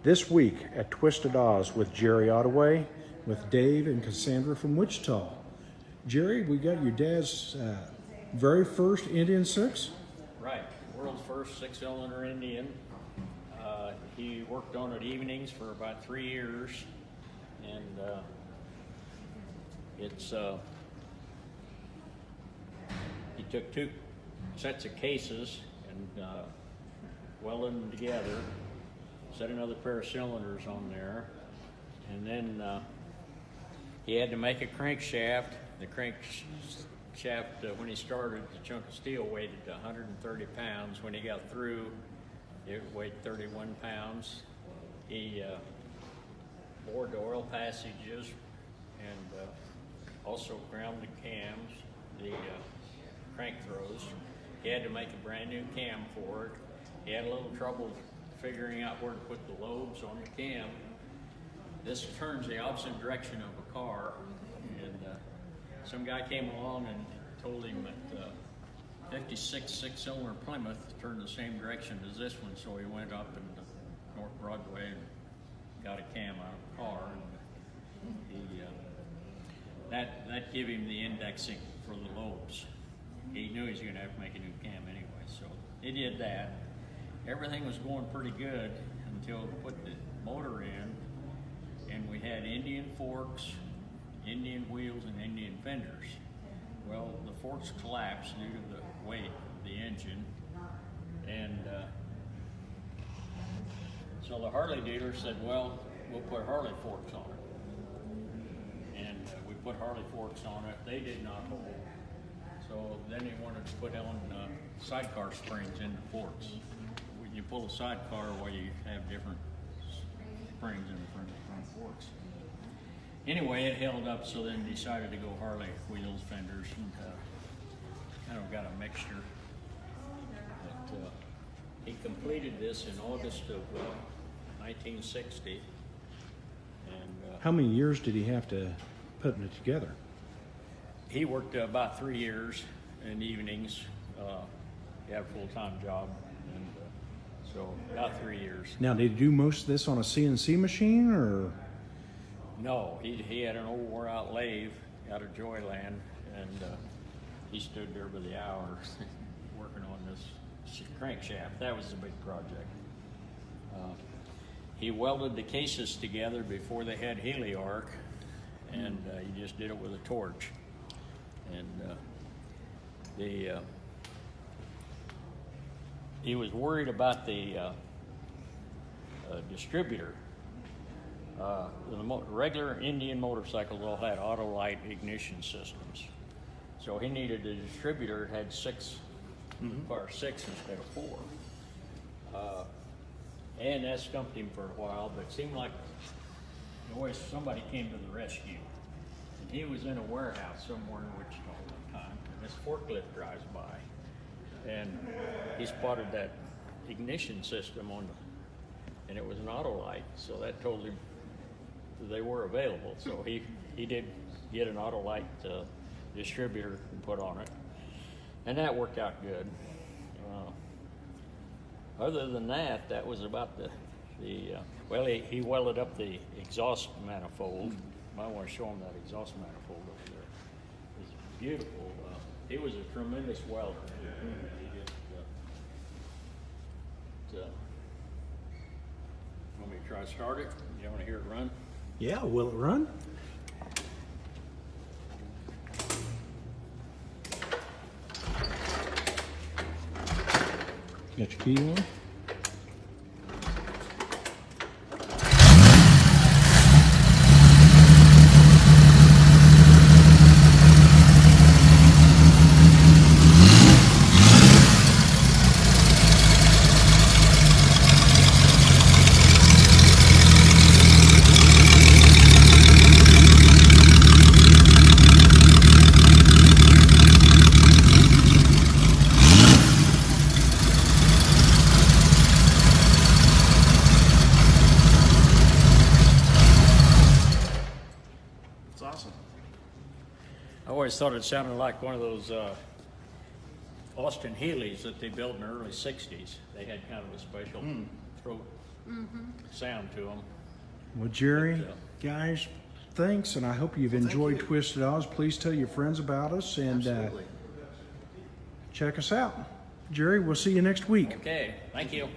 This week at Twisted Oz with Jerry Ottaway, with Dave and Cassandra from Wichita. Jerry, we got your dad's very first Indian 6? Right, world's first 6-cylinder Indian. He worked on it evenings for about 3 years, and he took 2 sets of cases and welded them together, set another pair of cylinders on there, and then he had to make a crankshaft. The crankshaft, when he started, the chunk of steel weighed 130 pounds. When he got through, it weighed 31 pounds. He bored the oil passages and also ground the cams, the crank throws. He had to make a brand new cam for it. He had a little trouble figuring out where to put the lobes on the cam. This turns the opposite direction of a car, and some guy came along and told him that 56 6-cylinder Plymouth turned the same direction as this one, so he went up in North Broadway and got a cam out of the car. And he, that gave him the indexing for the lobes. He knew he was going to have to make a new cam anyway, so he did that. Everything was going pretty good until we put the motor in, and we had Indian forks, Indian wheels, and Indian fenders. Well, the forks collapsed due to the weight of the engine, and so the Harley dealer said, well, we'll put Harley forks on it. And we put Harley forks on it. They did not hold. So then he wanted to put on sidecar springs in the forks. When you pull a sidecar, well, you have different springs in the front forks. Anyway, it held up, so then decided to go Harley wheels, fenders, and kind of got a mixture. But he completed this in August of 1960. And how many years did he have to put it together? he worked about 3 years in evenings. He had a full-time job, and so about 3 years. Now, did he do most of this on a CNC machine, or? No, he had an old wore-out lathe out of Joyland, and he stood there by the hour working on this crankshaft. That was the big project. He welded the cases together before they had heliarc, and he just did it with a torch. And he was worried about the distributor. The regular Indian motorcycles all had Ottaway ignition systems, so he needed a distributor that had six instead of 4. And that stumped him for a while, but it seemed like always somebody came to the rescue. And he was in a warehouse somewhere in Wichita one time, and this forklift drives by, and he spotted that ignition system on and it was an Ottaway, so that told him they were available. So he did get an Ottaway distributor and put on it, and that worked out good. Other than that, that was about well, he welded up the exhaust manifold. I want to show him that exhaust manifold over there. It's beautiful. He was a tremendous welder. He just, want me to try to start it? You want to hear it run? Yeah, will it run? Got your key on? Awesome. I always thought it sounded like one of those Austin Healey's that they built in the early 60s. They had kind of a special throat sound to them. Well, Jerry, But, guys, thanks, and I hope you've enjoyed Twisted Oz. Please tell your friends about us and Absolutely. check us out. Jerry, we'll see you next week. Okay, thank you.